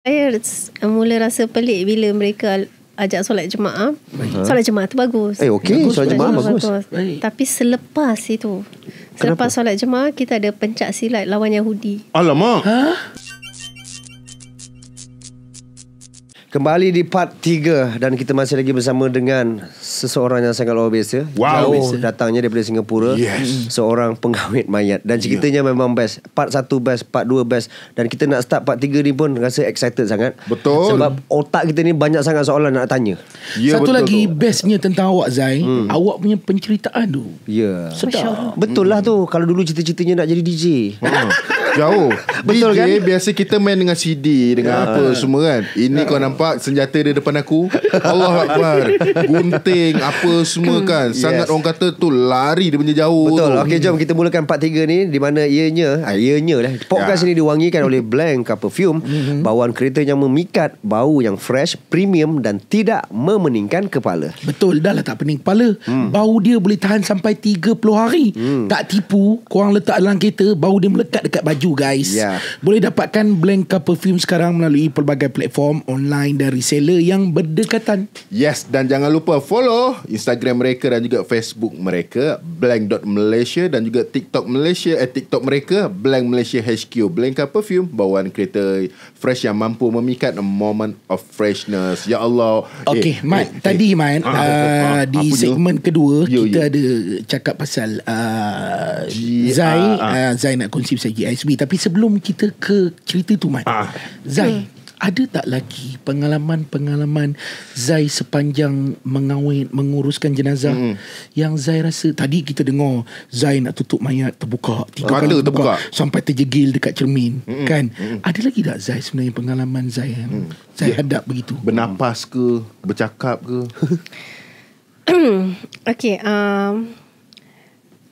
Saya mula rasa pelik bila mereka ajak solat jemaah. Solat jemaah tu bagus. Okey, solat jemaah bagus. Tapi selepas itu, selepas solat jemaah, kita ada pencak silat lawan Yahudi. Alamak. Kembali di part 3 dan kita masih lagi bersama dengan seseorang yang sangat luar biasa. Wow. Jauh datangnya daripada Singapura. Yes. Seorang pengawet mayat dan ceritanya memang best. Part 1 best, part 2 best, dan kita nak start part 3 ni pun rasa excited sangat. Betul. Sebab otak kita ni banyak sangat soalan nak tanya. Ya, Satu betul lagi tu. bestnya tentang awak Zai, awak punya penceritaan tu Ya. sedap. Betul lah tu. Kalau dulu cita-citanya nak jadi DJ. Jauh. Betul DJ, kan? biasa kita main dengan CD, dengan apa semua kan. Ini kau nampak senjata dia depan aku. Allah Akbar. Gunting apa semua kan. Sangat orang kata tu lari dia punya jauh. Betul. tu. Okey, jom kita mulakan part 3 ni, di mana ianya lah. Podcast ini diwangikan oleh Blank Perfume. Bawaan kereta yang memikat, bau yang fresh, premium dan tidak memeningkan kepala. Betul, dah lah tak pening kepala. Bau dia boleh tahan sampai 30 hari. Tak tipu, korang letak dalam kereta, bau dia melekat dekat baju guys. Ya. Boleh dapatkan Blank Perfume sekarang melalui pelbagai platform online dan reseller yang berdekatan. Yes, dan jangan lupa follow Instagram mereka dan juga Facebook mereka, blank.malaysia, dan juga TikTok Malaysia, TikTok mereka Blank Malaysia HQ. Blank Perfume, bawaan kereta fresh yang mampu memikat a moment of freshness. Ya Allah. Okey, Mat, tadi Mat di apa segmen kedua Ya, kita ya. ada cakap pasal Zai nak kongsi pasal GISB. Tapi sebelum kita ke cerita tu Mat, Zai, ada tak lagi pengalaman-pengalaman Zai sepanjang menguruskan jenazah yang Zai rasa, tadi kita dengar Zai nak tutup mayat terbuka 3 Mata kali terbuka. sampai terjegil dekat cermin kan? Ada lagi tak Zai sebenarnya pengalaman Zai yang Zai hadap begitu? Bernapas ke, bercakap ke? Okay,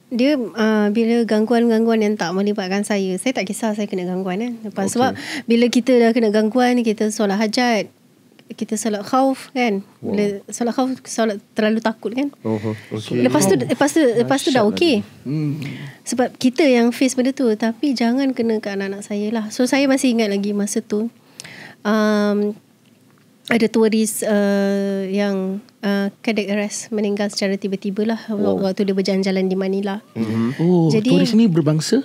dia bila gangguan-gangguan yang tak melibatkan saya tak kisah saya kena gangguan kan. Lepas sebab bila kita dah kena gangguan, kita solat hajat, kita solat khauf kan. Bila solat khauf, solat terlalu takut kan. Okay. Lepas tu dah okey. Sebab kita yang face benda tu, tapi jangan kena ke anak-anak saya lah. So saya masih ingat lagi masa tu ada turis yang cardiac arrest, meninggal secara tiba-tiba lah waktu dia berjalan-jalan di Manila. Oh, Jadi, turis ni berbangsa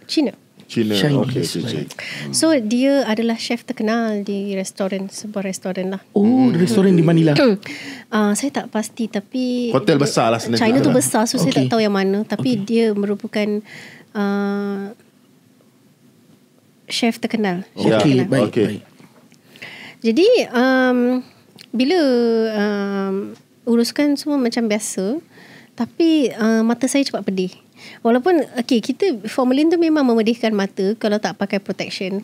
Cina. Cina. Okay, Chinese, cik. So dia adalah chef terkenal di sebuah restoran lah. Oh, restoran di Manila. Saya tak pasti, tapi Hotel besar lah sebenarnya. China tu besar, so saya Okay. tak tahu yang mana. Tapi dia merupakan chef terkenal. Chef Okey, terkenal. baik, Okey. baik. Jadi bila uruskan semua macam biasa, tapi mata saya cepat pedih. Walaupun kita formalin tu memang memedihkan mata kalau tak pakai protection.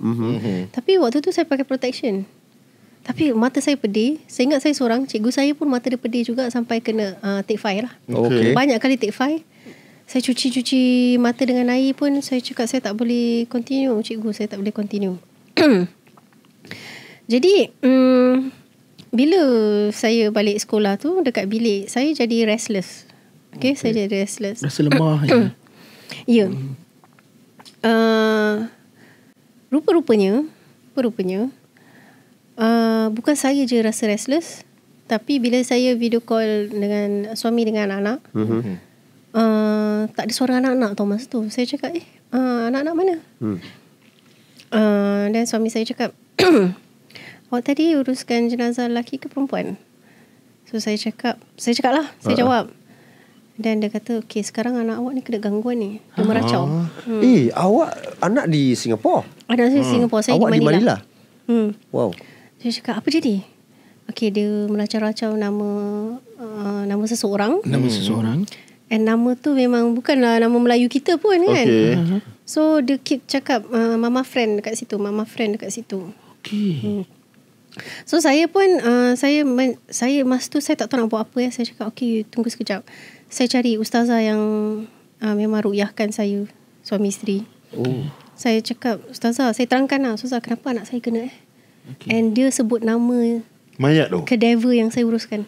Tapi waktu tu saya pakai protection. Tapi mata saya pedih. Saya ingat saya seorang, cikgu saya pun mata dia pedih juga sampai kena take 5 lah. Okey. Banyak kali take 5. Saya cuci mata dengan air pun saya cakap saya tak boleh continue, cikgu, saya tak boleh continue. Jadi bila saya balik sekolah tu, dekat bilik saya jadi restless. Okay. Saya jadi restless. Rasa lemah je. Ya. Rupa-rupanya bukan saya je rasa restless, tapi bila saya video call dengan suami dengan anak-anak, tak ada suara anak-anak tau masa tu. Saya cakap anak-anak mana? Dan suami saya cakap awak tadi uruskan jenazah lelaki ke perempuan? So saya cakap lah, saya jawab. Dan dia kata, okay, sekarang anak awak ni kena gangguan ni. Dia meracau. Awak anak di Singapura? Anak saya Singapura, saya Awak di Manila. Wow. Saya cakap, apa jadi? Okay, dia meracau-racau nama seseorang. Nama seseorang. And nama tu memang bukanlah nama Melayu kita pun kan. Okay. So dia keep cakap mama friend dekat situ. Okay. So saya pun saya masa tu saya tak tahu nak buat apa ya. Saya cakap okay, tunggu sekejap. Saya cari ustazah yang memang ruqyahkan saya, suami isteri. Saya cakap, ustazah, saya terangkan lah, ustazah, kenapa anak saya kena And dia sebut nama Mayat tu. cadaver yang saya uruskan.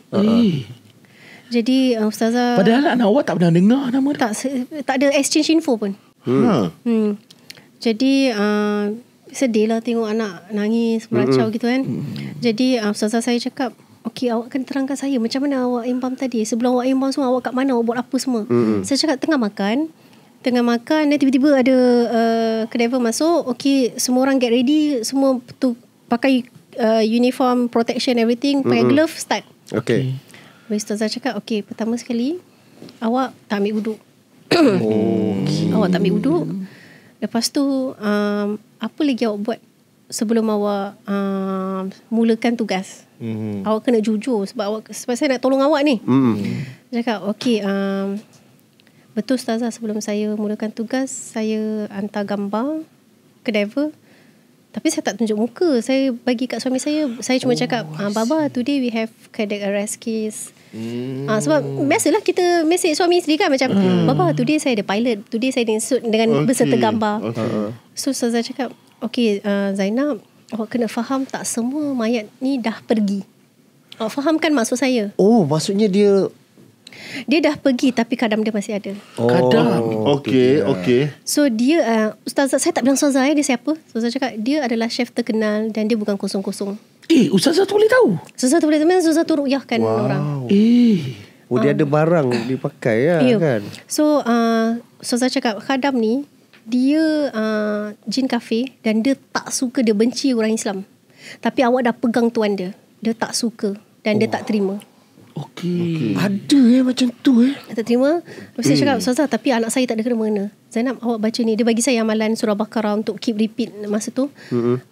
Jadi ustazah, Padahal anak awak tak pernah dengar nama dia. tak ada exchange info pun. Jadi sedih lah tengok anak nangis, meracau gitu kan. Jadi ustazah saya cakap, okey, awak kena terangkan saya macam mana awak imbam tadi. Sebelum awak imbam semua, awak kat mana, awak buat apa semua. Saya cakap tengah makan, dan tiba-tiba ada cadaver masuk. Okey, semua orang get ready, semua tu pakai uniform, protection, everything, pakai glove, start. Okay. Ustazah cakap, okey, pertama sekali awak tak ambil wuduk. Awak tak ambil wuduk. Lepas tu apa lagi awak buat sebelum awak mulakan tugas? Awak kena jujur sebab saya nak tolong awak ni. Saya cakap, okey, betul ustazah, sebelum saya mulakan tugas, saya hantar gambar cadaver. Tapi saya tak tunjuk muka. Saya bagi kat suami saya. Saya cuma cakap, Baba, today we have cardiac arrest case. Sebab biasalah kita mesej suami isteri kan, macam Baba, today saya ada pilot, today saya ada insert dengan berserta gambar. So saya cakap, okay, Zainab, awak kena faham tak semua mayat ni dah pergi. Awak fahamkan maksud saya? Oh, maksudnya dia dah pergi tapi kadam dia masih ada. Kadam. Okay. So dia ustazah, saya tak bilang ustazah dia siapa. Ustazah cakap dia adalah chef terkenal dan dia bukan kosong-kosong. Ustazah tu boleh tahu? Ustazah tu boleh tahu. Ustazah tu ruqyahkan orang. Oh, dia ada barang dipakai lah kan. So ustazah cakap khadam ni dia jin kafir dan dia tak suka, dia benci orang Islam. Tapi awak dah pegang tuan dia. Dia tak suka dan dia tak terima. Okay. Ada macam tu Tak terima. Lepas saya cakap, ustazah, tapi anak saya tak ada kena-mengena. Zainab, awak baca ni. Dia bagi saya amalan surah Baqarah untuk keep repeat masa tu.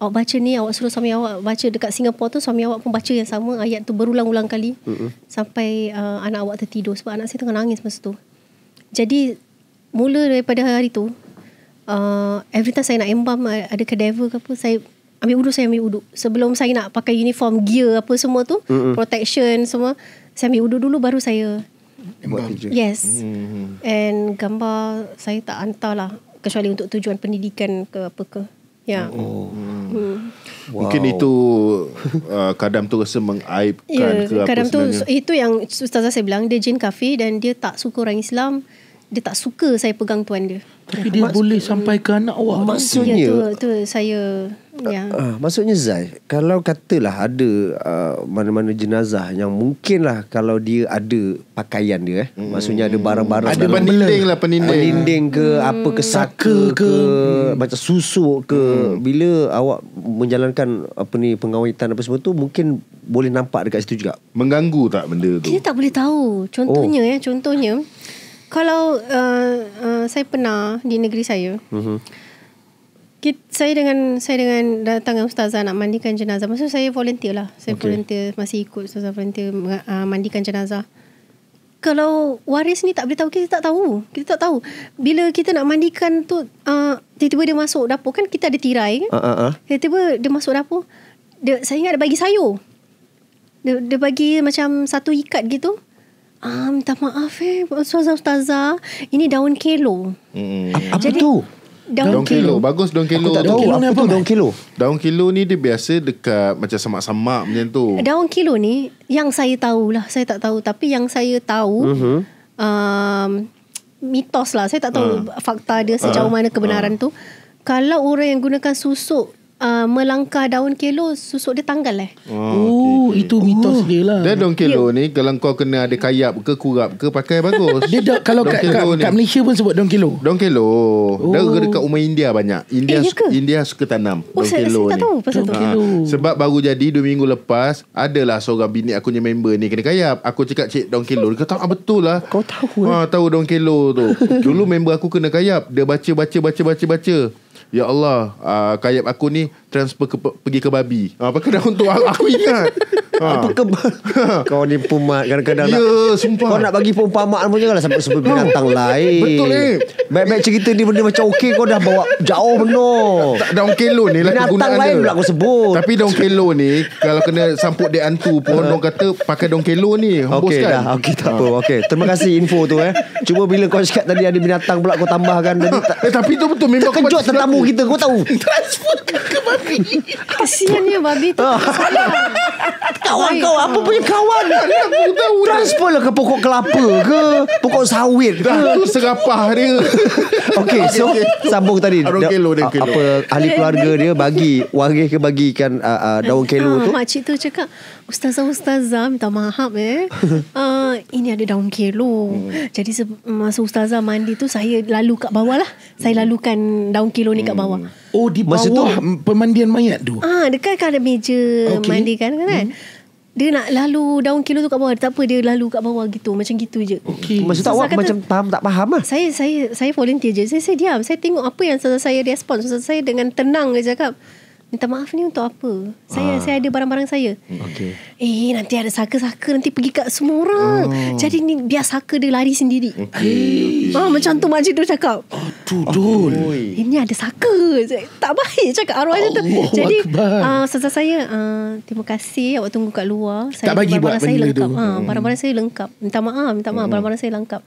Awak baca ni, awak suruh suami awak baca. Dekat Singapura tu suami awak pun baca yang sama, ayat tu berulang-ulang kali sampai anak awak tertidur. Sebab anak saya tengah nangis masa tu. Jadi mula daripada hari tu, every time saya nak embam ada cadaver ke apa, saya ambil wuduk. Sebelum saya nak pakai uniform, gear apa semua tu, protection semua, saya ambil wuduk dulu baru saya buat kerja. Yes. And gambar saya tak hantar lah, kecuali untuk tujuan pendidikan ke apa ke. Ya. Mungkin itu kadam tu rasa mengaibkan ke apa kadam tu sebenarnya. itu yang ustazah saya bilang, dia jin kafir dan dia tak suka orang Islam. Dia tak suka saya pegang tuan dia. Tapi dia boleh sampai ke anak awak. Maksudnya tu saya maksudnya Zai, kalau katalah ada mana-mana jenazah yang mungkin lah kalau dia ada pakaian dia maksudnya ada barang-barang, ada peninding ke apa ke saka ke macam susuk ke, bila awak menjalankan apa ni pengawitan apa semua tu, mungkin boleh nampak dekat situ juga. Mengganggu tak benda tu? kita tak boleh tahu. Contohnya kalau saya pernah di negeri saya, saya dengan datang dengan ustazah nak mandikan jenazah. Maksud saya volunteer lah. Saya volunteer, masih ikut ustazah volunteer mandikan jenazah. Kalau waris ni tak boleh tahu, kita tak tahu. Bila kita nak mandikan tu, tiba-tiba dia masuk dapur, kan kita ada tirai kan. Tiba-tiba dia masuk dapur, saya ingat dia bagi sayur. Dia bagi macam satu ikat gitu. Minta maaf ustazah, ini daun kelo. Apa tu? Daun kelo. Bagus daun kelo. Aku tak tahu apa tu daun kelo. Daun kelo ni dia biasa dekat macam semak-semak macam tu. Daun kelo ni yang saya tahulah, saya tak tahu, tapi yang saya tahu mitos lah, saya tak tahu fakta dia sejauh mana kebenaran tu. Kalau orang yang gunakan susuk melangkah daun kelo, susuk dia tanggal Itu mitos dia lah. Dan daun kelo ni kalau kau kena ada kayap ke kurap ke, pakai bagus. Dia kalau kat Malaysia pun sebut daun kelo. Daun kelo. Dia dekat rumah India banyak. India suka tanam daun kelo saya tak ni. tahu pasal tu. Sebab baru jadi 2 minggu lepas, adalah seorang bini aku punya member ni kena kayap. Aku cakap, cik, daun kelo. Dia kata, betul lah. Kau tahu tahu daun kelo tu. Dulu member aku kena kayap. Dia baca. Ya Allah, kayap aku ni transfer pergi ke babi. Pakai daun tu aku ingat. Apa kau ni pumat kadang-kadang. Ya, sumpah. Kau nak bagi perumpamaan pun janganlah sampai sebut binatang lain. Betul Baik-baik cerita ni benda macam okey, kau dah bawa jauh benar. Daun kelo ni lah binatang kegunaan lain dia. pula aku sebut. Tapi daun kelo ni kalau kena samput dia hantu pun, orang kata pakai daun kelo ni. Okey dah, okey tak apa. Okey, terima kasih info tu Cuma bila kau cakap tadi ada binatang pula kau tambahkan tadi. Tapi tu betul, memang terkejut tetamu kita, kau tahu. Transfer ke babi. Kesiannya babi tu. Kawan kau apa punya kawan? Transfer lah ke pokok kelapa ke pokok sawit ke. Tu serapah dia. Okay, so sambung tadi. Daun kelo, daun kelo. Apa ahli keluarga dia bagi Wangih ke bagikan daun kelo tu. Makcik tu cakap, Ustazah minta maaf ini ada daun kelo. Jadi masa Ustazah mandi tu saya lalu kat bawah lah. Saya lalukan daun kelo ni kat bawah. Oh, di Masa bawah pemandian mayat tu. Dekat kan ada meja mandi kan. Dia nak lalu daun kelo tu kat bawah. Tak apa, dia lalu kat bawah gitu. Macam gitu je. Maksud tak awak macam tak faham lah. Saya volunteer je. Saya diam. Saya tengok apa yang saya respon. Saya dengan tenang je cakap, minta maaf ni untuk apa? Saya ada barang-barang saya. Okay. Nanti ada saka-saka, nanti pergi kat semua orang. Jadi ni biar saka dia lari sendiri. Macam tu makcik tu cakap. Tudul. Ini ada saka. Tak baik cakap arwah macam tu. Jadi ustazah saya, terima kasih awak tunggu kat luar. Tak bagi buat saya benda lengkap. tu. Barang-barang saya lengkap. Minta maaf barang-barang saya lengkap.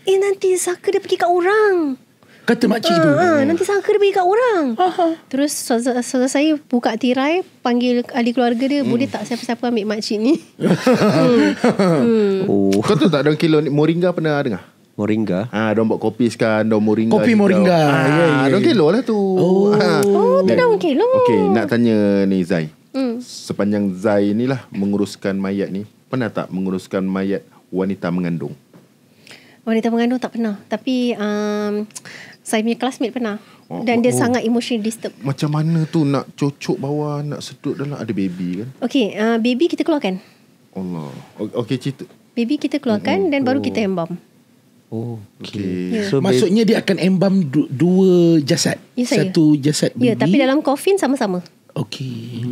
Nanti saka dia pergi kat orang. Kata makcik tu. Nanti sangka dia pergi kat orang. Terus saudara saya buka tirai, panggil ahli keluarga dia, boleh tak siapa-siapa ambil makcik ni? Kau tahu tak daun kelo ni moringa pernah dengar? Moringa. Daun buat kopi sekarang, daun moringa. Kopi moringa. Daun kelo lah tu. Tu daun kelo. Okey, nak tanya ni Zai. Sepanjang Zai ni lah menguruskan mayat ni, pernah tak menguruskan mayat wanita mengandung? Wanita mengandung tak pernah. Tapi saya punya classmate pernah. Dan dia sangat emotional disturb. Macam mana tu nak cocok bawah, nak sedut dalam, ada baby kan? Okey, baby kita keluarkan. Allah. Okey, cerita. Baby kita keluarkan dan baru kita embam. Okey. So Maksudnya dia akan embam dua jasad. Ya, saya. Satu jasad baby. Ya, tapi dalam coffin sama-sama. Okey.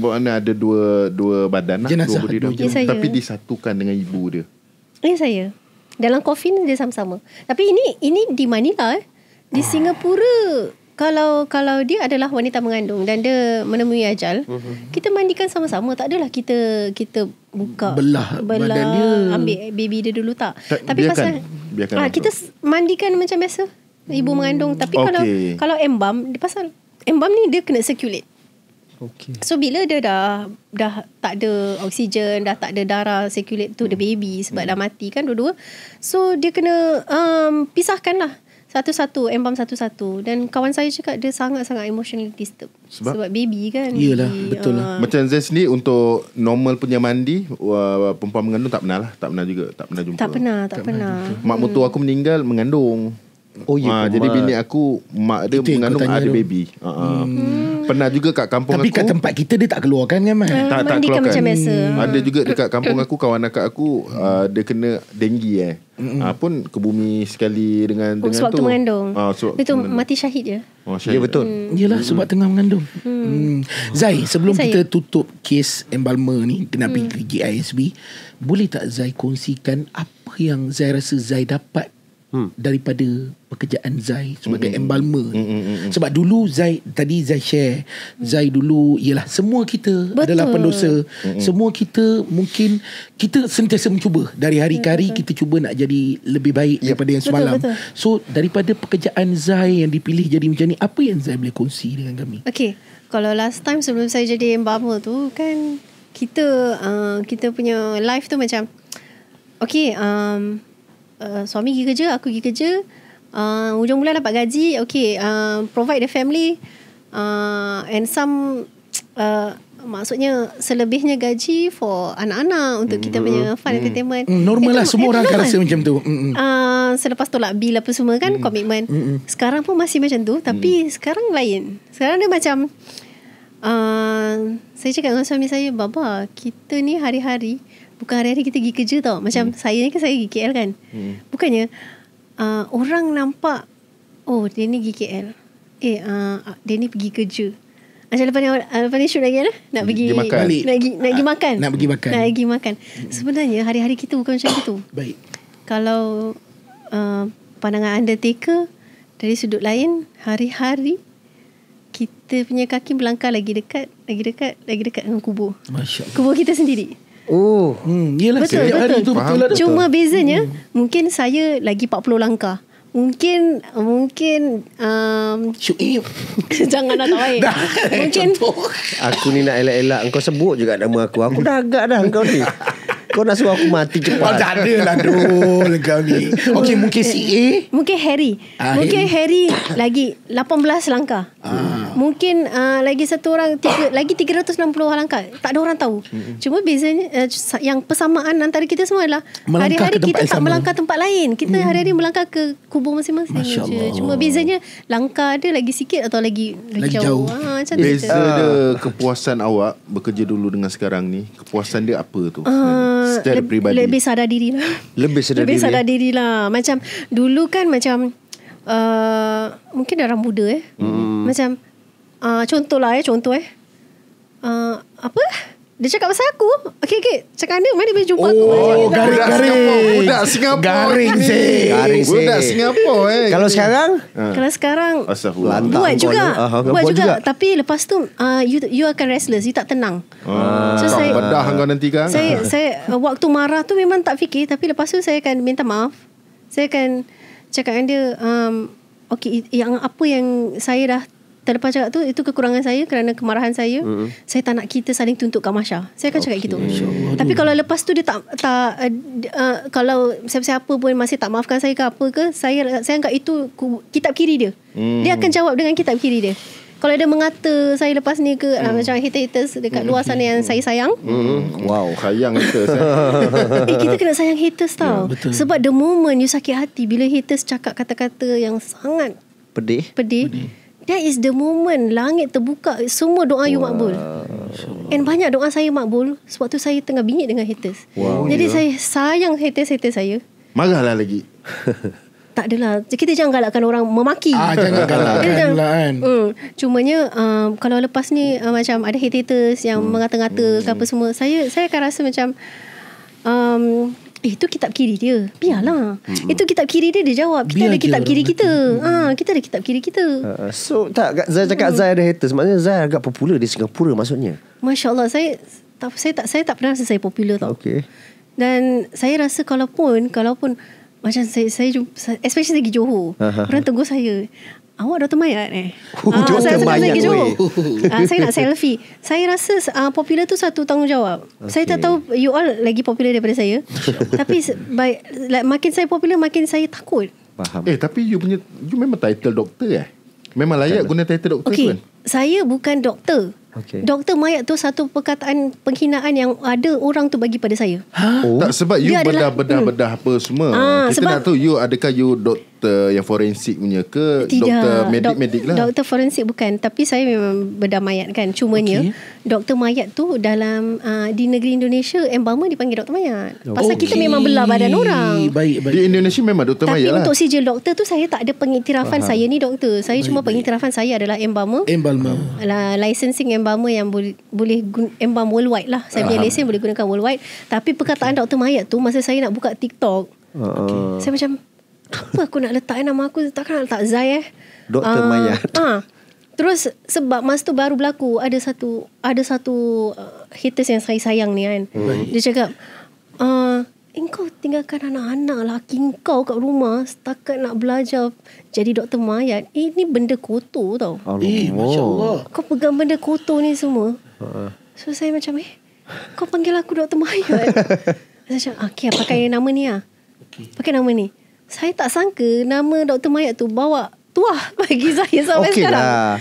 Mana ada dua badan lah, Jenazah, dua body dua dah. jenazah. Ya, saya. Tapi disatukan dengan ibu dia. Ya, saya. Dalam coffin dia sama-sama. Tapi ini di Manila di Singapura, kalau dia adalah wanita mengandung dan dia menemui ajal, kita mandikan sama-sama. Tak adalah kita buka Belah badan dia. ambil baby dia dulu tak. Tapi biarkan kita mandikan macam biasa ibu mengandung. Tapi kalau embam, dia pasal embam ni dia kena circulate. Okay. So bila dia dah tak ada oksigen, dah tak ada darah circulate to the baby sebab dah mati kan dua-dua. So dia kena pisahkan lah satu-satu, embam satu-satu. Dan kawan saya cakap dia sangat-sangat emotionally disturbed sebab baby kan. Yelah, betul lah. Macam Zai sendiri untuk normal punya mandi, perempuan mengandung tak pernah lah. Tak pernah jumpa. Tak pernah. Mak mentua aku meninggal mengandung. Jadi bini aku, mak dia Itu yang mengandung, aku tanya ada tu. baby. Pernah juga kat kampung Tapi aku. kat tempat kita dia tak keluarkan kan, Man? tak mandikan keluarkan. macam biasa. Ada juga dekat kampung aku, kawan akak aku dia kena denggi pun ke bumi sekali dengan Sewaktu tu. mengandung. Sewaktu Itu mengandung. mati syahid je. Ya betul. Yelah, sebab tengah mengandung. Zai, sebelum Saya. kita tutup kes embalmer ni, kena pergi ke GISB, boleh tak Zai kongsikan apa yang Zai rasa Zai dapat daripada pekerjaan Zai sebagai embalmer ni? Sebab dulu Zai share, Zai dulu ialah semua kita adalah pendosa. Semua kita mungkin kita sentiasa mencuba dari hari ke hari, kita cuba nak jadi lebih baik daripada yang semalam. Betul. So daripada pekerjaan Zai yang dipilih jadi macam ni, apa yang Zai boleh kongsi dengan kami? Okay, kalau last time sebelum saya jadi embalmer tu kan, kita punya life tu macam okay, suami pergi kerja, aku pergi kerja, hujung bulan dapat gaji, okay, provide the family, and some maksudnya selebihnya gaji for anak-anak untuk kita punya fun entertainment. Normal lah, semua orang akan normal. rasa macam tu. Selepas tolak bil apa semua kan, komitmen. Sekarang pun masih macam tu, tapi sekarang lain. Sekarang dia macam saya cakap dengan suami saya, Baba, kita ni hari-hari, bukan hari-hari kita pergi kerja tau. Macam saya ni kan, saya pergi KL kan. Bukannya orang nampak, oh dia ni pergi KL, dia ni pergi kerja. Macam lepas ni shoot lagi nak pergi makan. Nak pergi makan. Nak pergi makan. Sebenarnya hari-hari kita bukan macam itu. Baik. Kalau pandangan undertaker dari sudut lain, hari-hari kita punya kaki melangkah lagi dekat dengan kubur. Masya Allah. Kubur kita sendiri. Yelah, Betul, setiap hari betul. tu betul lah. Cuma bezanya mungkin saya lagi 40 langkah Mungkin Syuib. jangan nak tak baik. Mungkin Aku ni nak elak-elak engkau sebut juga nama aku. Aku dah agak dah engkau ni. Kau nak suruh aku mati Oh, cepat. tak ada lah Dul kau ni. Okey, mungkin CA. Mungkin Harry. Mungkin Harry lagi 18 langkah. Mungkin lagi satu orang lagi 360 langkah. Tak ada orang tahu. Cuma bezanya yang persamaan antara kita semua adalah Melangkah hari-hari ke tempat kita yang tak sama. melangkah tempat lain. Kita hari-hari melangkah ke kubur masing-masing Masya je. Allah. Cuma bezanya langkah dia lagi sikit atau lagi jauh. jauh. Macam tu. Beza dia kepuasan awak bekerja dulu dengan sekarang ni. Kepuasan dia apa tu? Secara peribadi. Lebih sadar diri lah. Lebih sedar Lebih diri. sadar diri lah. Macam dulu kan macam mungkin dah orang muda macam contoh apa? Dia cakap pasal aku. Okay. Cakap dia, mana boleh jumpa aku. Oh, Macam gitu. garing. Budak Singapura. Garing ni. sih. Garing sih. Budak Singapura Kalau sekarang Kalau sekarang Astagfirullah. Lantak buat kau juga, ni. buat Buat juga. juga. Tapi lepas tu you akan restless, you tak tenang. So saya Bedah kau nanti kan. saya waktu marah tu memang tak fikir, tapi lepas tu saya akan minta maaf. Saya akan cakap dengan dia okay, yang apa yang saya dah terlepas cakap tu, itu kekurangan saya kerana kemarahan saya. Saya tak nak kita saling tuntut kamasha. Saya akan cakap gitu. Tapi kalau lepas tu dia tak kalau siapa-siapa pun masih tak maafkan saya ke apa ke, saya anggap itu kitab kiri dia. Dia akan jawab dengan kitab kiri dia. Kalau dia mengata saya lepas ni ke macam haters dekat luar sana yang saya sayang. Wow. Sayang kita. Kita kena sayang haters tau. betul. Sebab the moment you sakit hati bila haters cakap kata-kata yang sangat pedih. That is the moment langit terbuka, semua doa you makbul. And banyak doa saya makbul sebab tu saya tengah bingit dengan haters. Jadi saya sayang haters saya. Marahlah lagi. Tak adalah, kita jangan galakkan orang memaki. Jangan galakkan lah kan. Cumanya kalau lepas ni macam ada haters yang mengata-ngata ke apa semua, saya akan rasa macam itu kitab kiri dia. Biarlah. Itu kitab kiri dia jawab. Kita Biar ada je kitab orang kiri kata. kita. Kita ada kitab kiri kita. So tak Zai cakap Zai ada haters, maknanya Zai agak popular di Singapura maksudnya. Masya Allah, saya tak pernah rasa saya popular tau. Okay. Dan saya rasa kalaupun macam saya especially segi Johor, orang tegur saya, awak Dr. Mayat Dr. saya Mayat, segi Johor. weh. Saya nak selfie. Saya rasa popular tu satu tanggungjawab. Saya tak tahu you all lagi popular daripada saya. Tapi makin saya popular, makin saya takut. Faham. Tapi you memang title doktor Memang layak guna title doktor tu Okay, kan? saya bukan doktor. Okay. Doktor Mayat tu satu perkataan penghinaan yang ada orang tu bagi pada saya. Tak, sebab you Dia adalah- bedah apa semua. Kita sebab- nak tahu you adakah you doktor yang forensik punya ke doktor medik lah. Doktor forensik bukan. Tapi saya memang bedah mayat kan. Cumanya doktor mayat tu dalam di negeri Indonesia, embalmer dipanggil doktor mayat. Pasal kita memang belah badan orang. Baik. Di Indonesia memang doktor Tapi mayat lah. untuk sijil doktor tu saya tak ada pengiktirafan saya ni doktor. Saya cuma pengiktirafan saya adalah embalmer. Embalmer. Licensing embalmer yang boleh embalm worldwide lah. Saya punya lesen boleh gunakan worldwide. Tapi perkataan doktor mayat tu masa saya nak buka TikTok, saya macam, apa aku nak letak nama aku? Takkan nak letak Zai Doktor Mayat. Terus sebab masa tu baru berlaku, ada satu haters yang saya sayang ni kan. Dia cakap, engkau tinggalkan anak-anak laki engkau kat rumah setakat nak belajar jadi doktor mayat. Ini benda kotor tau. Masya Allah. Kau pegang benda kotor ni semua. So saya macam kau panggil aku doktor mayat. Saya cakap okay, pakai nama ni lah. Pakai nama ni. Saya tak sangka nama doktor mayat tu bawa tuah bagi saya sampai Okey sekarang. lah.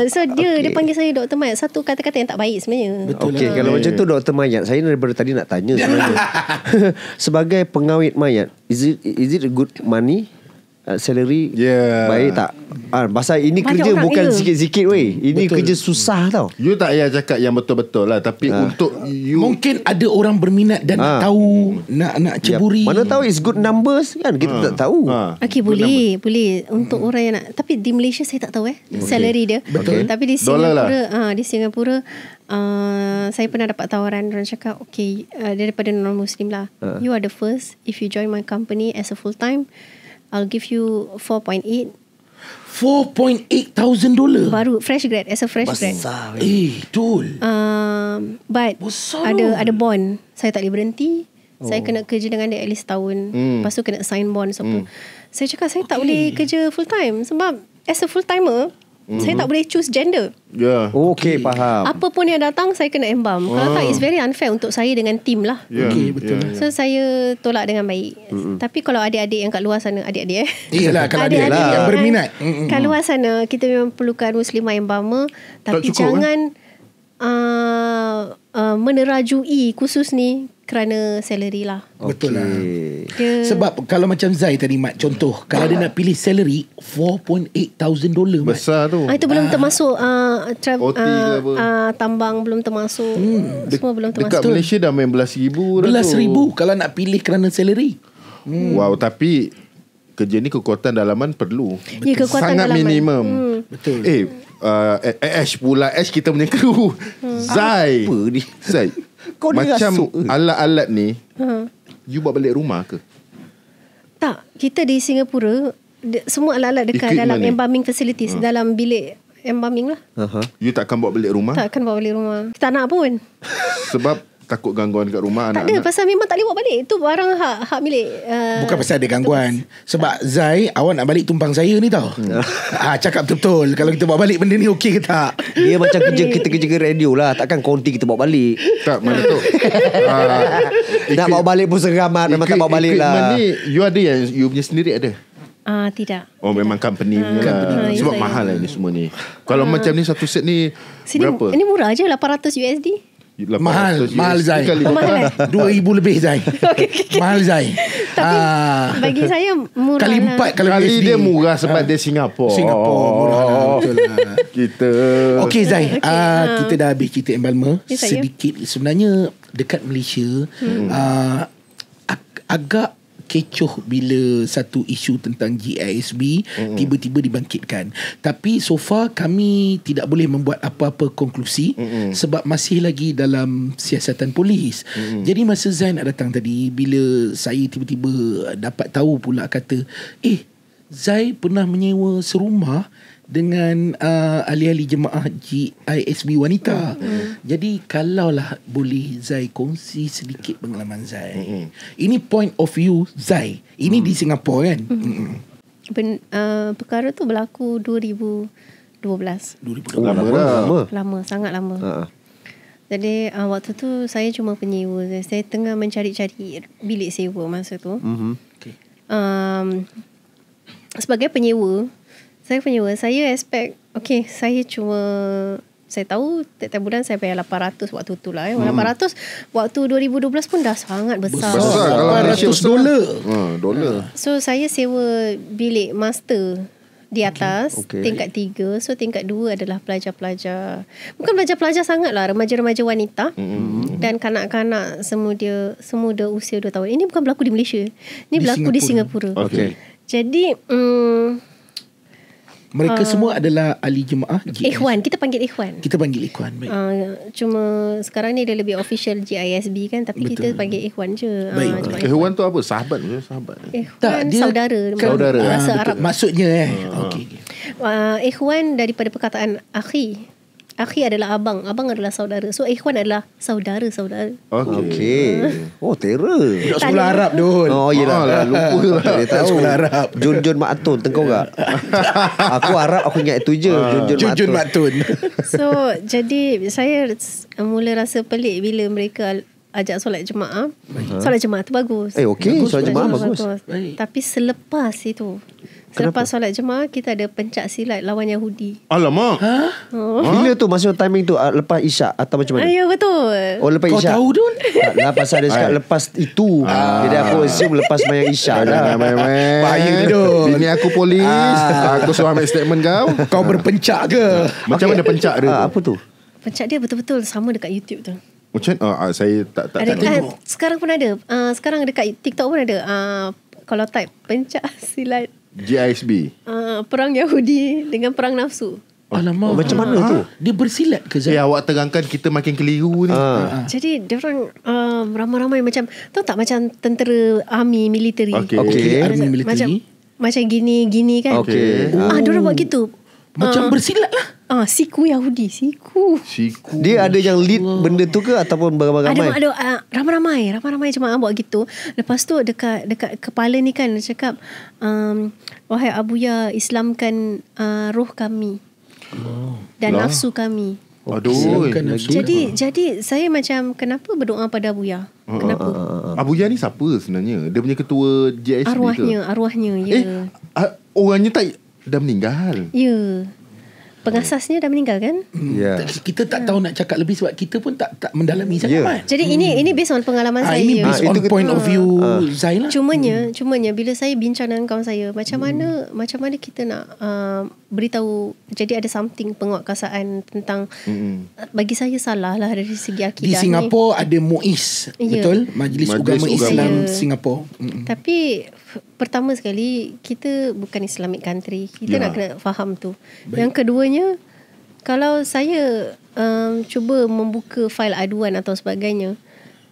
So dia panggil saya doktor mayat. Satu kata-kata yang tak baik sebenarnya. Okey, kalau macam tu Dr. Mayat, saya daripada tadi nak tanya sebenarnya. Sebagai pengawit mayat, is it a good money? Salary baik tak? Pasal ini Banyak kerja orang, bukan ya. sikit-sikit weh. Ini kerja susah tau. You tak payah cakap yang betul-betul lah. Tapi untuk you, Mungkin ada orang berminat dan nak tahu, nak ceburi. Mana tahu it's good numbers kan, kita tak tahu. Okay, boleh untuk orang yang nak. Tapi di Malaysia saya tak tahu salary dia. Betul. Tapi di Dollar Singapura di Singapura saya pernah dapat tawaran, orang cakap okay, daripada non-Muslim lah, you are the first, if you join my company as a full time, I'll give you 4.8 $4,800 baru fresh grad, as a fresh grad. Dul. But Besar. ada bond. Saya tak boleh berhenti. Saya kena kerja dengan dia at least tahun. Lepas tu kena sign bond. Saya cakap saya tak boleh kerja full time. Sebab as a full timer, saya tak boleh choose gender. Okey, faham. Apa pun yang datang, saya kena embam. Kalau tak, it's very unfair untuk saya dengan team lah. Okey, betul. So saya tolak dengan baik. Tapi kalau adik-adik yang kat luar sana, adik-adik Iyalah, kalau ada adik-adik yang berminat. kat luar sana, kita memang perlukan muslimah embalmer. Tapi cukup, jangan menerajui khusus ni kerana salary lah. Betul lah. Dia, Sebab kalau macam Zai tadi Mat, contoh kalau dia nak pilih salary $4,800 Mat. Besar tu. itu belum termasuk OT ke apa. tambang belum termasuk. Semua belum Dekat termasuk. Malaysia dah main $11,000 dah tu. $11,000 kalau nak pilih kerana salary. Wow, tapi kerja ni kekuatan dalaman perlu. Ya, kekuatan Sangat dalaman. minimum. Betul. Ash pula. Ash kita punya kru. Zai. Apa ni? Zai. Kau ni Macam rasuk. alat-alat ni, you bawa balik rumah ke? Tak, kita di Singapura semua alat-alat dekat Equipment dalam ni. embalming facilities, dalam bilik embalming lah. You takkan bawa balik rumah? Tak akan bawa balik rumah. Kita tak nak pun. Sebab takut gangguan kat rumah Tak ada, anak-anak. pasal memang tak boleh bawa balik. Itu barang hak milik. Bukan pasal ada gangguan. Sebab Zai, awak nak balik tumpang saya ni tau. Cakap betul. Kalau kita bawa balik benda ni okey ke tak? Dia macam kerja kita kerja ke radio lah. Takkan konti kita bawa balik. Tak, mana tu? Nak bawa balik pun seram lah. Memang tak bawa balik Equipment lah. ni, you ada yang you punya sendiri ada? Tidak. Oh, memang company punya lah. ya, Sebab saya. mahal lah ni semua ni. Kalau macam ni satu set ni Sini, berapa? ini murah je, $800. Mahal, 800 mahal USD Zai. kali Mahal, 2,000 lebih Zai. Mahal Zai. Tapi bagi saya murah Kali lah. 4 kalau Kali USD. dia murah sebab dia Singapura. Singapura murah lah. Betul lah. Kita Okey Zai, kita dah habis cerita embalmer. Ya, saya. Sedikit sebenarnya dekat Malaysia agak kecoh bila satu isu tentang GISB tiba-tiba dibangkitkan. Tapi so far kami tidak boleh membuat apa-apa konklusi sebab masih lagi dalam siasatan polis. Jadi masa Zain nak datang tadi, bila saya tiba-tiba dapat tahu pula kata, Zai pernah menyewa serumah dengan ahli-ahli jemaah GISB wanita. Jadi kalaulah boleh Zai kongsi sedikit pengalaman Zai. Ini point of view Zai. Ini di Singapura kan. Perkara tu berlaku 2012. 2012. Lama, sangat lama. Jadi waktu tu saya cuma penyewa. Saya tengah mencari-cari bilik sewa masa tu. Okay. Sebagai penyewa, saya expect, saya tahu tiap bulan saya bayar 800 waktu tu lah. 800 waktu 2012 pun dah sangat besar. Kalau Malaysia $800. So saya sewa bilik master di atas, tingkat 3. So tingkat 2 adalah pelajar-pelajar. Bukan pelajar-pelajar sangat lah, remaja-remaja wanita. Dan kanak-kanak semuda usia 2 tahun. Ini bukan berlaku di Malaysia. Ini berlaku di Singapura. Jadi mereka semua adalah ahli jemaah GISB. Ikhwan, kita panggil Ikhwan. Kita panggil Ikhwan. Baik. Cuma sekarang ni dia lebih official GISB kan, tapi kita panggil Ikhwan je. Baik. Ikhwan tu apa? Sahabat. Ikhwan saudara. Saudara. Bahasa betul. Arab. Maksudnya okey. Ikhwan daripada perkataan akhi. Akhi adalah abang. Abang adalah saudara. So Ikhwan adalah saudara-saudara. Okey. Oh, terror. Budak sekolah Arab Dul. Oh, yelah. Lupa lah. Dia tahu. Sekolah Arab. Jun Maktun. Tengok tak? Aku Arab, aku ingat itu je. Jun Maktun. So jadi saya mula rasa pelik bila mereka ajak solat jemaah. Solat jemaah tu bagus. Okey. Solat jemaah bagus. Baik. Tapi selepas itu, selepas solat jemaah, kita ada pencak silat lawan Yahudi. Alamak. Bila tu maksud timing tu? Lepas isyak atau macam mana? Ya, betul. Oh, lepas Kau isyak. tahu Dul? Tak, pasal dia cakap lepas itu. Jadi aku assume lepas mayang isyak dah. Bahaya ni Dul. Bini aku polis. Aku suruh ambil statement kau. Kau berpencak ke? Macam mana pencak dia tu? Apa tu? Pencak dia betul-betul sama dekat YouTube tu. Macam saya tak Ada tengok. sekarang pun ada. Sekarang dekat TikTok pun ada. Kalau type pencak silat GISB. perang Yahudi dengan perang nafsu. Alamak. Macam mana tu? Dia bersilat ke Zai? Awak terangkan kita makin keliru ni. Jadi diorang ramai-ramai macam, tahu tak, macam tentera army military. Okey. Army military. Macam gini kan. Okey. Diorang buat gitu. Macam bersilat lah. Siku Yahudi. Siku. Dia ada yang lead benda tu ke ataupun beramai-ramai? Ada ramai-ramai jemaah buat gitu. Lepas tu dekat kepala ni kan dia cakap, wahai Abuya, Islamkan roh kami dan nafsu kami. Aduh. Jadi saya macam kenapa berdoa pada Abuya? Kenapa? Abuya ni siapa sebenarnya? Dia punya ketua JSB Arwahnya ya. Orangnya dah meninggal. Ya. Pengasasnya dah meninggal kan? Ya. Kita tak tahu nak cakap lebih sebab kita pun tak mendalami sangat. Ya. Jadi ini based on pengalaman saya. Ini based on point of view Zai lah. Cumanya bila saya bincang dengan kawan saya, macam mana kita nak beritahu, jadi ada something penguatkuasaan tentang bagi saya salah lah dari segi akidah. Di Singapura ada MUIS, betul? Majlis Ugama Islam Singapura. Tapi pertama sekali, kita bukan Islamic country. Kita nak kena faham tu. Yang keduanya, kalau saya cuba membuka fail aduan atau sebagainya,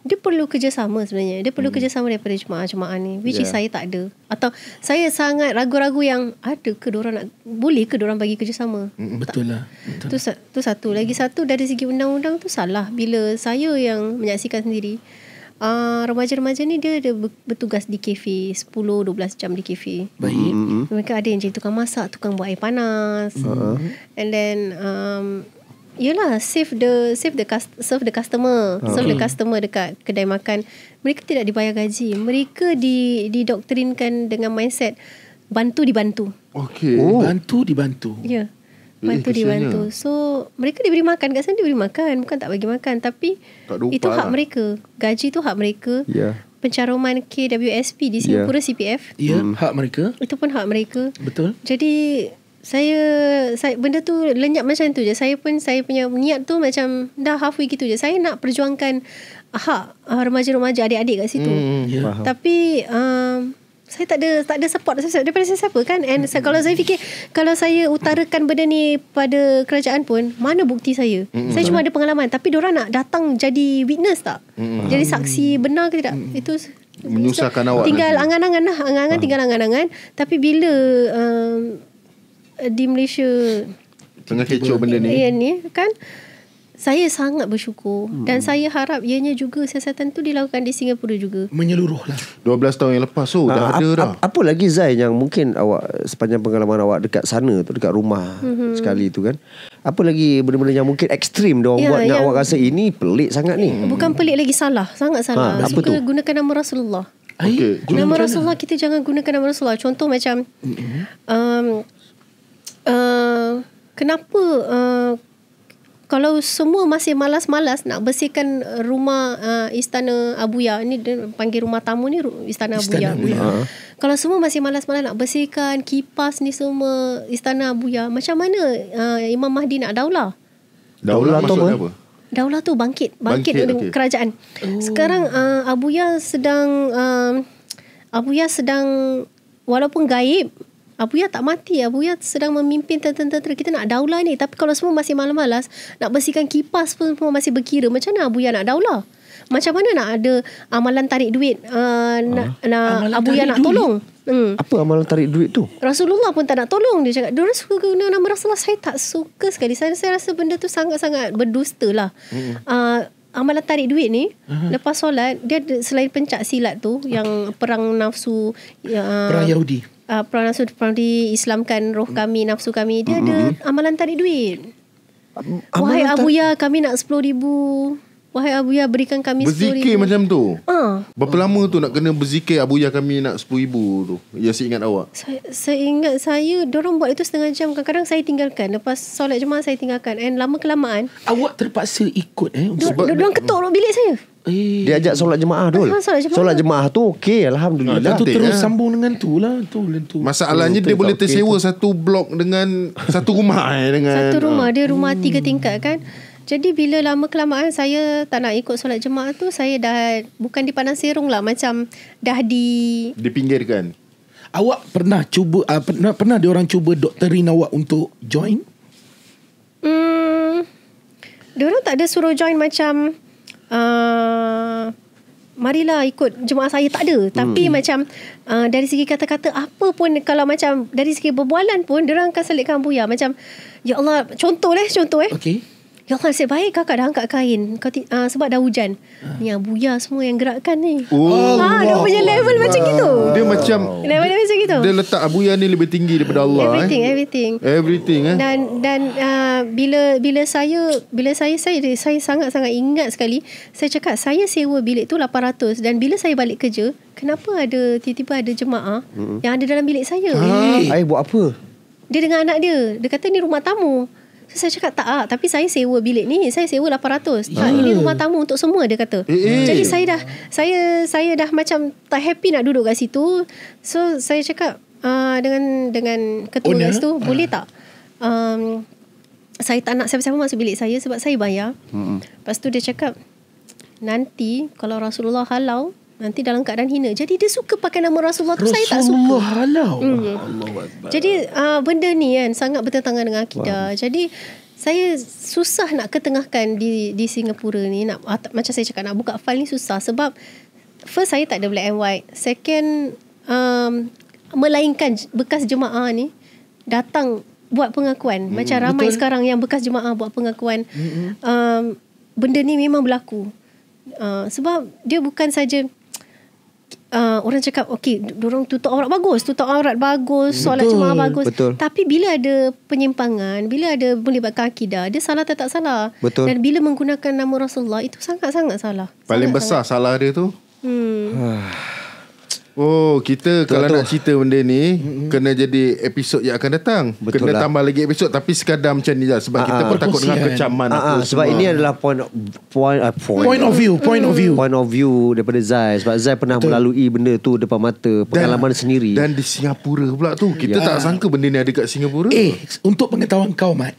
dia perlu kerjasama sebenarnya. Dia perlu kerjasama daripada jemaah-jemaah ni, which is saya tak ada. Atau saya sangat ragu-ragu yang ada ke diorang boleh ke diorang bagi kerjasama. Betul lah. Tu satu. Lagi satu, dari segi undang-undang tu salah. Bila saya yang menyaksikan sendiri, remaja-remaja ni dia bertugas di kafe 10-12 jam di kafe. Baik. Mereka ada yang jadi tukang masak, tukang buat air panas. And then yelah, serve the customer. Serve the customer dekat kedai makan. Mereka tidak dibayar gaji. Mereka didoktrinkan dengan mindset bantu dibantu. Okey. Bantu dibantu. Ya. Bantu dibantu. So mereka diberi makan. Kat sana diberi makan, bukan tak bagi makan. Tapi itu hak mereka. Gaji tu hak mereka. Pencaruman KWSP di Singapura, CPF, hak mereka. itu pun hak mereka. Betul. Jadi saya benda tu lenyap macam tu je. Saya punya niat tu macam dah halfway gitu je. Saya nak perjuangkan hak remaja-remaja, adik-adik kat situ. Tapi saya tak ada support daripada siapa kan. And kalau saya fikir, kalau saya utarakan benda ni pada kerajaan pun, mana bukti saya? Saya cuma ada pengalaman. Tapi diorang nak datang jadi witness tak? Jadi saksi benar ke tidak? Itu menyusahkan awak. Tinggal angan-angan lah. Tinggal angan-angan. Tapi bila di Malaysia tengah kecoh benda ni kan, saya sangat bersyukur. Dan saya harap ianya juga, siasatan tu dilakukan di Singapura juga. Menyeluruh lah. 12 tahun yang lepas dah ada dah. Apa lagi Zai yang mungkin awak sepanjang pengalaman awak dekat sana tu, dekat rumah sekali tu kan, apa lagi benda-benda yang mungkin ekstrim diorang buat yang awak rasa ini pelik sangat ni? Bukan pelik lagi, salah. Sangat salah. Suka gunakan nama Rasulullah. Nama Rasulullah, kita jangan gunakan nama Rasulullah. Contoh macam kenapa kalau semua masih malas-malas nak bersihkan rumah Istana Abuya ni, dia panggil rumah tamu ni Istana Abuya. Kalau semua masih malas-malas nak bersihkan kipas ni semua Istana Abuya, macam mana Imam Mahdi nak daulah? Daulah maksudnya apa? Daulah tu bangkit kerajaan. Sekarang Abuya sedang walaupun gaib, Abuya tak mati. Abuya sedang memimpin tentera-tentera. Kita nak daulah ni. Tapi kalau semua masih malas-malas nak bersihkan kipas pun semua masih berkira, macam mana Abuya nak daulah? Macam mana nak ada amalan tarik duit? Abuya nak tolong. Apa amalan tarik duit tu? Rasulullah pun tak nak tolong. Dia cakap diorang suka guna nama Rasulullah. Saya tak suka sekali. Saya rasa benda tu sangat-sangat berdusta lah. Amalan tarik duit ni, lepas solat, dia selain pencak silat tu, yang perang nafsu, perang Yahudi, perang diislamkan roh kami, nafsu kami, dia ada amalan tarik duit. Wahai Abuya, kami nak 10,000. Wahai Abuya, berikan kami 10,000. Berzikir macam tu. Berapa lama tu nak kena berzikir Abuya kami nak 10,000 tu? Ya, saya ingat awak. Saya ingat diorang buat itu setengah jam. Kadang-kadang saya tinggalkan. Lepas solat jemaah saya tinggalkan. And lama-kelamaan awak terpaksa ikut diorang ketuk bilik saya. Dia ajak solat jemaah dul. Solat jemaah tu okey, alhamdulillah. Tu terus sambung dengan tu lah. Masalahnya dia boleh tersewa satu blok dengan satu rumah dengan satu rumah. Dia rumah 3 tingkat kan. Jadi bila lama-kelamaan saya tak nak ikut solat jemaah tu, saya dah bukan di Padang Serong lah, macam dah dipinggirkan. Awak pernah cuba pernah diorang cuba doktrin awak untuk join? Diorang tak ada suruh join macam marilah ikut jemaah saya, tak ada. Tapi macam dari segi kata-kata apa pun, kalau macam dari segi berbualan pun diorang akan selitkan Buya. Macam ya Allah, contoh. Okey. Ya Allah, nasib baik kakak dah angkat kain sebab dah hujan. Ni Buya semua yang gerakkan ni. Dia punya level macam gitu. Dia macam Level dia macam gitu. dia letak Buya ni lebih tinggi daripada Allah. Everything. Dan bila saya sangat-sangat ingat sekali, saya cakap saya sewa bilik tu 800, dan bila saya balik kerja, kenapa tiba-tiba ada jemaah yang ada dalam bilik saya? Ayah buat apa? Dia dengan anak dia. Dia kata ni rumah tamu. So, saya cakap tak, tapi saya sewa bilik ni, saya sewa 800. Tak, ini rumah tamu untuk semua, dia kata. Jadi saya dah macam tak happy nak duduk kat situ. So saya cakap dengan ketua kat situ, boleh tak saya tak nak siapa-siapa masuk bilik saya sebab saya bayar. Lepas tu dia cakap, nanti kalau Rasulullah halau, nanti dalam keadaan hina. Jadi dia suka pakai nama Rasulullah tu, saya tak suka. Rasulullah halau. Jadi benda ni kan sangat bertentangan dengan akidah. Jadi saya susah nak ketengahkan di Singapura ni. Macam saya cakap, nak buka file ni susah. Sebab first, saya tak ada black and white. Second, melainkan bekas jemaah ni datang buat pengakuan. Macam ramai sekarang yang bekas jemaah buat pengakuan. Benda ni memang berlaku. Sebab dia bukan saja orang cakap diorang tutup aurat bagus, solat jemaah bagus. Tapi bila ada penyimpangan, bila ada melibatkan akidah, dia salah atau tak salah. Dan bila menggunakan nama Rasulullah, itu sangat-sangat salah. Paling besar salah dia tu. Kita kalau nak cerita benda ni, kena jadi episod yang akan datang. Kena tambah lagi episod. Tapi sekadar macam ni lah. Sebab kita pun takut dengan kecaman sebab ini adalah point of view daripada Zai. Sebab Zai pernah melalui benda tu depan mata, pengalaman sendiri. Dan di Singapura pula tu, kita tak sangka benda ni ada kat Singapura. Untuk pengetahuan kau, Mat,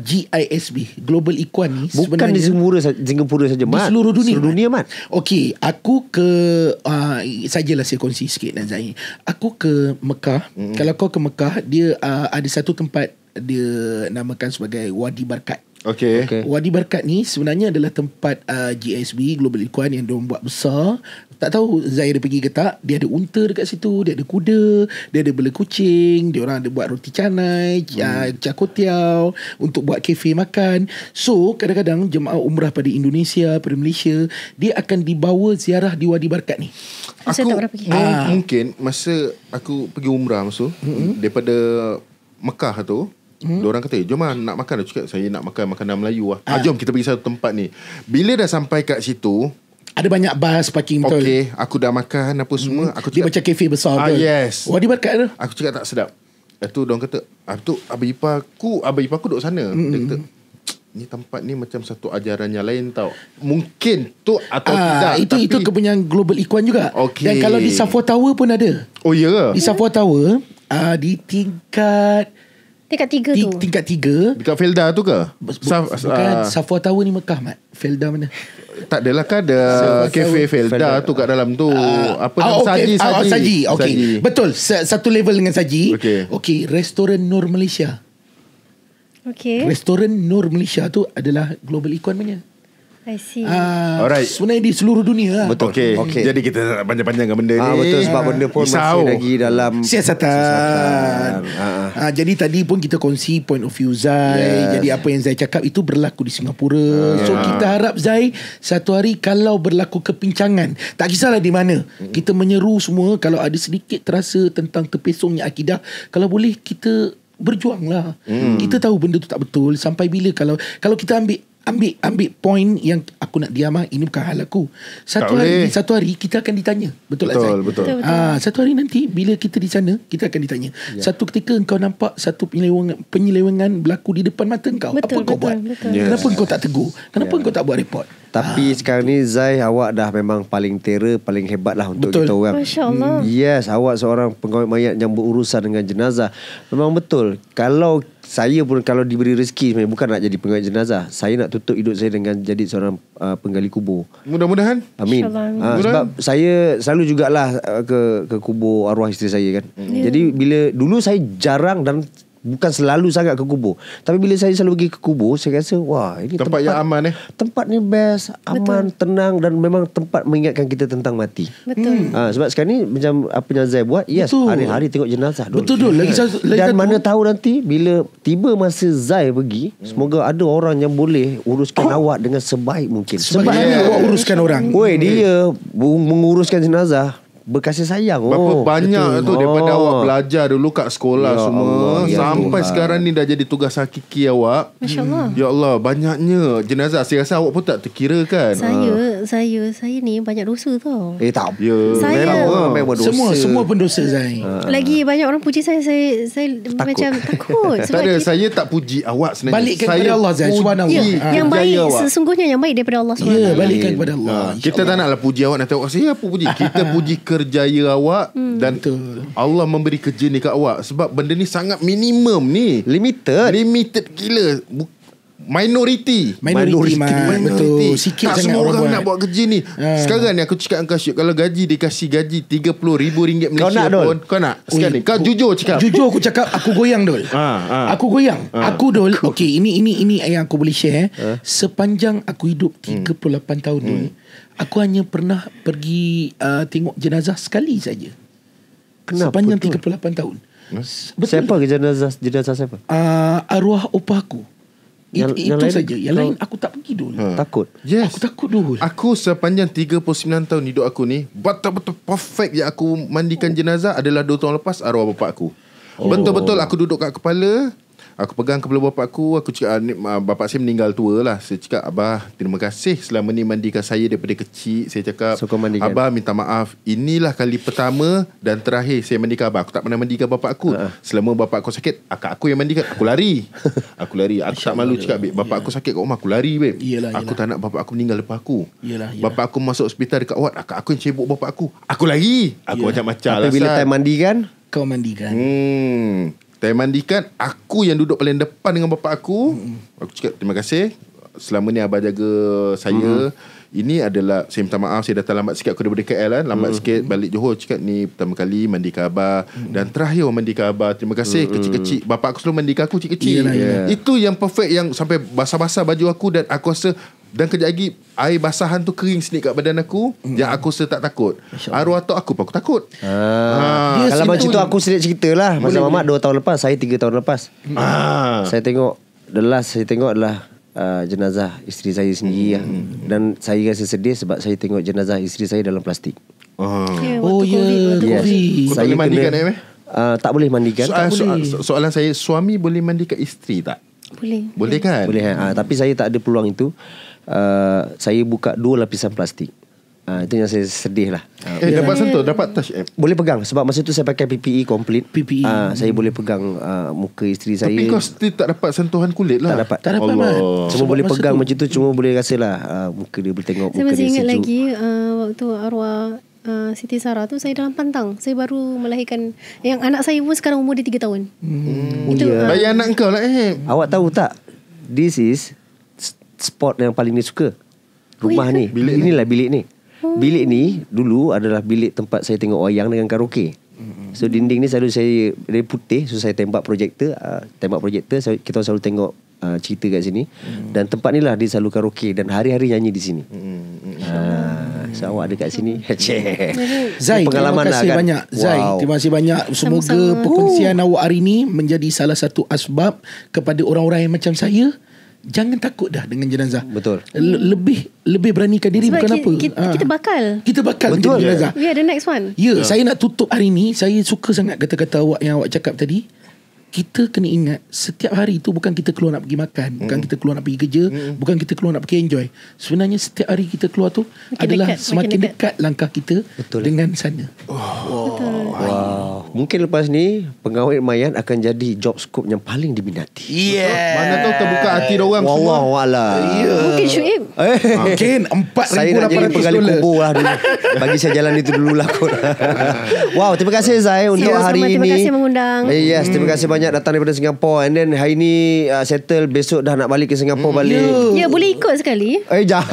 GISB, Global Equan ni bukan di Singapura saja, Mat. Di seluruh dunia, Mat. Okey, aku ke sajalah saya kongsi sikit dengan Zai. Aku ke Mekah. Kalau kau ke Mekah, dia ada satu tempat dia namakan sebagai Wadi Barkat. Okay. Wadi Barkat ni sebenarnya adalah tempat GSB, Global Equan, yang diorang buat besar. Tak tahu Zai ada pergi ke tak. Dia ada unta dekat situ, dia ada kuda, dia ada bela kucing, diorang ada buat roti canai, cakotiau, untuk buat kafe makan. So kadang-kadang jemaah umrah pada Indonesia, pada Malaysia, dia akan dibawa ziarah di Wadi Barkat ni. Saya tak pernah pergi. Mungkin masa aku pergi umrah masa daripada Mekah tu, diorang kata, jom lah nak makan. Aku cakap, saya nak makan makanan Melayu lah. Jom kita pergi satu tempat ni. Bila dah sampai kat situ, ada banyak bas parking, betul. Okay, aku dah makan apa semua. Aku dia cakap, macam kafe besar, betul. Yes. Wadi Barkat tu. Aku cakap tak sedap. Lepas tu diorang kata, tu abang ipar aku duduk sana. Dia kata, ni tempat ni macam satu ajaran yang lain tau. Mungkin tu atau tidak. Itu kepunyaan Global Equan juga. Dan kalau di Safwa Tower pun ada. Oh ya ke? Di Safwa Tower, di tingkat 3 tu. Tingkat 3. Dekat Felda tu ke? Bukan, Safwa Tower ni Mekah, Mat. Felda mana? Tak adalah kan ada kafe Felda tu kat dalam tu. Saji. Okey. Betul. Satu level dengan Saji. Okey, Restoran Nur Malaysia. Restoran Nur Malaysia tu adalah Global Equan punya. I see. Alright. Sebenarnya di seluruh dunia lah. Betul. Okay. Jadi kita tak panjang-panjangkan benda ni. Betul, sebab benda pun masih lagi dalam siasatan. Jadi tadi pun kita kongsi point of view Zai. Jadi apa yang Zai cakap itu berlaku di Singapura. So kita harap Zai, satu hari kalau berlaku kepincangan, tak kisahlah di mana, kita menyeru semua. Kalau ada sedikit terasa tentang terpesongnya akidah, kalau boleh kita berjuanglah. Kita tahu benda tu tak betul. Sampai bila kalau kita ambil point yang aku nak diam, ini bukan hal aku. Satu hari kita akan ditanya. Betul. Satu hari nanti bila kita di sana, kita akan ditanya. Satu ketika engkau nampak satu penyelewengan berlaku di depan mata engkau. Apa kau buat? Kenapa engkau tak tegur? Kenapa engkau tak buat report? Tapi sekarang ni Zai, awak dah memang paling terror, paling hebat lah untuk kita orang. Masya Allah. Yes, awak seorang pengawal mayat yang berurusan dengan jenazah. Memang betul. Kalau saya pun kalau diberi rezeki sebenarnya bukan nak jadi pengawal jenazah, saya nak tutup hidup saya dengan jadi seorang penggali kubur. Mudah-mudahan. Amin. Sebab saya selalu jugalah ke kubur arwah isteri saya kan. Jadi bila dulu saya jarang dan bukan selalu sangat ke kubur. Tapi bila saya selalu pergi ke kubur, saya rasa wah, ini Tempat yang aman Tempat ni best, aman, tenang, dan memang tempat mengingatkan kita tentang mati. Betul. Sebab sekarang ni macam apa yang Zai buat, yes, Betul. hari-hari tengok jenazah. Betul Dul. Lagi Dan satu, mana tahu nanti bila tiba masa Zai pergi, semoga ada orang yang boleh uruskan awak dengan sebaik mungkin. sebab mana awak uruskan orang. Woi, dia menguruskan jenazah berkasih sayang. Berapa banyak tu daripada awak belajar dulu kat sekolah Ya semua Allah, ya sampai Tuhan. sekarang ni dah jadi tugas hakiki awak. Masya Allah. Ya Allah, banyaknya jenazah. Saya rasa awak pun tak terkira kan. Saya ni banyak dosa tau. Tak. Ya. Memang dosa. Semua pendosa Zai. Lagi banyak orang puji saya macam takut. Tak ada, saya tak puji awak sebenarnya. Balikkan saya kepada Allah, Zai. Subhanallah. Ya, yang kerjaya baik awak. sesungguhnya yang baik daripada Allah SWT. Ya, balikkan kepada Allah. Kita tak naklah puji awak. Nanti awak saya apa puji. Kita puji kerjaya awak. Dan Allah memberi kerja ni kat awak. Sebab benda ni sangat minimum ni. Limited gila. Minority. Betul. Sikit tak sangat semua orang orang nak buat kerja ni. Sekarang ni aku cakap dengan kau, Syuk, kalau dikasih gaji RM30,000 Malaysia nak, Dol? pun, kau nak? Sekarang ni kau jujur cakap. Jujur aku cakap, aku goyang Dol. Aku goyang. Aku Dol. Okey, ini yang aku boleh share. Sepanjang aku hidup 38 tahun Dol, aku hanya pernah pergi tengok jenazah sekali saja. Kenapa Sepanjang tu? 38 tahun. Betul. Siapa ke jenazah siapa? Arwah opah aku. Yang Itu lain saja. Yang lain aku tak pergi Dul. Takut. Yes. Aku takut Dul. Aku sepanjang 39 tahun hidup aku ni, betul-betul perfect yang aku mandikan jenazah adalah 2 tahun lepas arwah bapak aku. Betul-betul aku duduk kat kepala, aku pegang kepala bapak aku cakap, bapak saya meninggal tua lah. Saya cakap, Abah, terima kasih selama ni mandikan saya daripada kecil. Saya cakap, So, kau mandikan? Abah minta maaf, inilah kali pertama dan terakhir saya mandikan Abah. Aku tak pernah mandikan bapak aku. Selama bapak aku sakit, akak aku yang mandikan. Aku lari. Aku tak malu cakap, babe, bapak aku sakit kat rumah, aku lari, babe. Aku tak nak bapak aku meninggal lepas aku. Bapak aku masuk hospital dekat ward, akak aku yang cebok bapak aku. Aku lari. Aku macam-macam Tapi lah. bila time mandi kan, Kau mandikan. Saya mandikan, aku yang duduk paling depan dengan bapak aku. Aku cakap terima kasih. Selama ni Abah jaga saya. Ini adalah, saya minta maaf, saya datang lambat sikit. Aku daripada KL kan, lambat sikit balik Johor. Cakap ni pertama kali mandikan Abah, dan terakhir mandikan Abah. Terima kasih. Kecil-kecil bapak aku selalu mandikan aku kecil-kecil. Itu yang perfect, yang sampai basah-basah baju aku. Dan aku rasa, dan kejap lagi air basahan tu kering sedikit kat badan aku, yang aku rasa tak takut. Arwah tok aku pun aku takut. kalau macam tu aku sedikit cerita lah. Masa Mamat 2 tahun lepas, saya 3 tahun lepas. Saya tengok, the last saya tengok adalah jenazah isteri saya sendiri lah. Dan saya rasa sedih sebab saya tengok jenazah isteri saya dalam plastik. Ya, Oh waktu ya, COVID. Yes. Kau tak boleh mandikan tak boleh mandikan. Soalan saya, suami boleh mandikan isteri tak? Boleh kan? Boleh tapi saya tak ada peluang itu. Saya buka 2 lapisan plastik. Itu yang saya sedih lah. Dapat sentuh, dapat touch. Boleh pegang sebab masa tu saya pakai PPE complete. PPE. Saya boleh pegang muka isteri saya. Tapi kau still tak dapat sentuhan kulit lah. Tak dapat. Mat. Cuma boleh masa pegang tu, macam tu. Cuma boleh rasalah muka dia, boleh tengok Saya muka masih dia ingat sejuk. lagi waktu arwah Siti Sarah tu, saya dalam pantang. Saya baru melahirkan. Yang anak saya pun sekarang umur dia 3 tahun. Itu Bayi anak kau lah Awak tahu tak, this is spot yang paling dia suka. Rumah ni, inilah bilik ni. Bilik ni dulu adalah bilik tempat saya tengok wayang dengan karaoke. So dinding ni selalu saya, dari putih, so saya tembak projektor. Kita selalu tengok cerita kat sini. Dan tempat ni lah dia selalu karaoke dan hari-hari nyanyi di sini. So awak ada kat sini. Zai, Pengalaman terima kasih lah kan. banyak. Zai, terima kasih banyak. Semoga Sama-sama. perkongsian awak hari ini menjadi salah satu asbab kepada orang-orang yang macam saya. Jangan takut dah dengan jenazah. Betul. Lebih beranikan diri. sebab bukan apa. kita bakal. Kita bakal Betul. menjadi jenazah. We are the next one. Ya, saya nak tutup hari ni. Saya suka sangat kata-kata awak yang awak cakap tadi. Kita kena ingat, setiap hari tu bukan kita keluar nak pergi makan, bukan kita keluar nak pergi kerja, bukan kita keluar nak pergi enjoy. Sebenarnya setiap hari kita keluar tu adalah semakin dekat langkah kita dengan sana. Wow. Mungkin lepas ni pengawet mayat akan jadi job scope yang paling diminati. Mana tahu terbuka hati diorang semua. Wallahualam. Mungkin Syuib. Mungkin Saya nak jadi penggali $4,800. kubur lah dulu. Bagi saya jalan itu dulu lah kot. Wow, terima kasih Zai untuk Sama-sama, hari ini. terima kasih mengundang. Yes, terima kasih banyak banyak datang daripada Singapore. And then hari ni settle, besok dah nak balik ke Singapore balik. Ya, boleh ikut sekali. Jangan.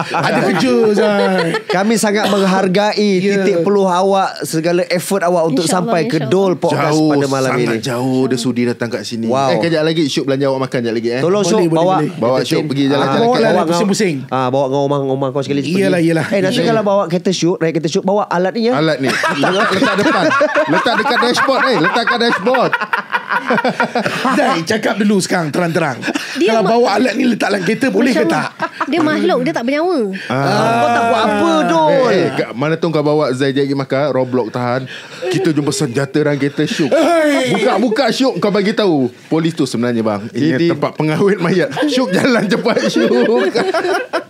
Ada kerja Zai. Kami sangat menghargai titik peluh awak, segala effort awak untuk InsyaAllah, sampai ke insyaAllah. Dol Podcast Jauh, pada malam sangat ini. jauh dia sudi datang kat sini. Wow. Kejap lagi Syuk belanja awak makan kejap lagi Tolong Boleh, Syuk boleh, bawa boleh. Bawa Syuk pergi jalan-jalan. Bawa lah, bawa pusing-pusing. Bawa dengan rumah kau sekali. Iyalah. Nanti kalau bawa kereta Syuk, naik kereta Syuk, bawa alat ni ya. Alat ni letak depan. Letak dekat dashboard letak kat dashboard. Zai, cakap dulu sekarang terang-terang. Dia Kalau bawa alat ni letak dalam kereta, boleh ke tak? Dia makhluk, dia tak bernyawa. Kau tak buat apa Dol. Mana tu kau bawa Zai pergi makan, Roblox tahan. Kita jumpa senjata dalam kereta Syuk. Buka Syuk, kau bagi tahu polis tu sebenarnya bang, ini tempat pengawet mayat. Syuk jalan cepat Syuk.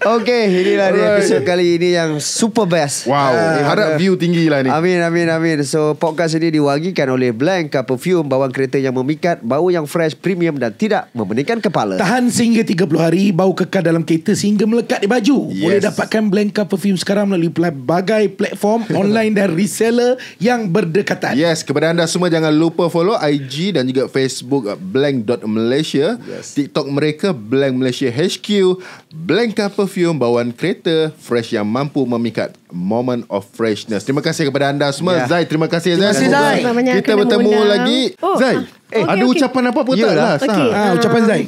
Okay, inilah dia episod kali ini yang super best. Wow, harap view tinggi lah ni. Amin. So podcast ini diwagikan oleh Blanca Perfume, bawang kereta yang memikat, bau yang fresh, premium dan tidak membeningkan kepala. Tahan sehingga 30 hari, bau kekal dalam kereta sehingga melekat di baju. Boleh dapatkan Blanca Perfume sekarang melalui pelbagai platform online dan reseller yang berdekatan. Yes, kepada anda semua jangan lupa follow IG dan juga Facebook blank.malaysia, TikTok mereka Blank Malaysia HQ. Blanca Perfume, bawaan kereta fresh yang mampu memikat, moment of freshness. Terima kasih kepada anda semua. Zai, terima kasih Zai. kasih, Zai. Banyak Kita kena bertemu mengundang. lagi. Zai, ada okey. ucapan apa-apa tak Yalah. lah? Okey. Ucapan Zai.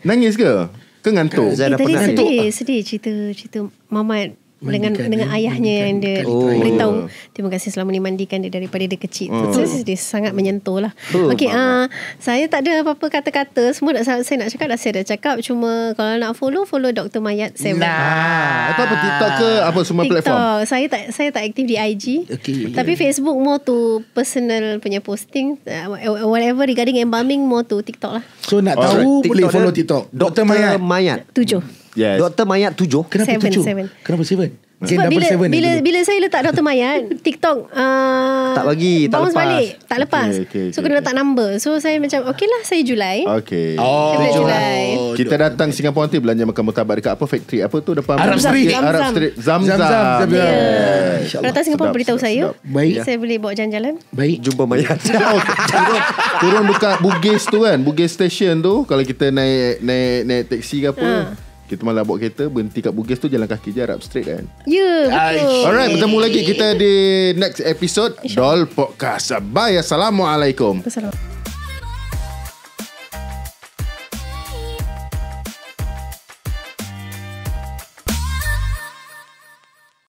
Nangis ke? Ke ngantuk? Zai dah Tadi pernah sedih cerita Mamat dengan ayahnya yang dia mandikan. beritahu terima kasih selama ni mandikan dia daripada dia kecil. Dia sangat menyentuh lah. Okey, saya tak ada apa-apa kata-kata, semua saya nak cakap dah saya dah cakap. Cuma kalau nak follow Dr. Mayat 7. Itu apa, TikTok ke apa semua platform? TikTok. Saya tak aktif di IG. Okey. Tapi Facebook more to personal punya posting, whatever regarding embalming more to TikTok lah. So nak tahu TikTok boleh dia follow TikTok Dr. Mayat 7. Yes. Dr. Mayat 7. Kenapa 7? Kenapa 7? Sebab bila saya letak Dr. Mayat, TikTok Tak bagi, tak bounce lepas. balik, tak lepas. So kena letak number. So saya macam okey lah, saya Julai. Okay. Saya bulan Julai. Kita datang Singapura nanti belanja makan murtabak dekat apa factory apa tu depan Arab Street. Arab Street. Zamzam. Kalau datang Singapura beritahu saya. Baik. Saya boleh bawa jalan-jalan. Baik. Jumpa Mayat. Turun dekat Bugis tu kan, Bugis station tu. Kalau kita naik taksi ke apa, kita malah bawa kereta, berhenti kat Bugis tu, jalan kaki je Arab Street kan. Ya, betul. Alright, bertemu lagi kita di next episode Dol Podcast. Bye, Assalamualaikum. Assalamualaikum.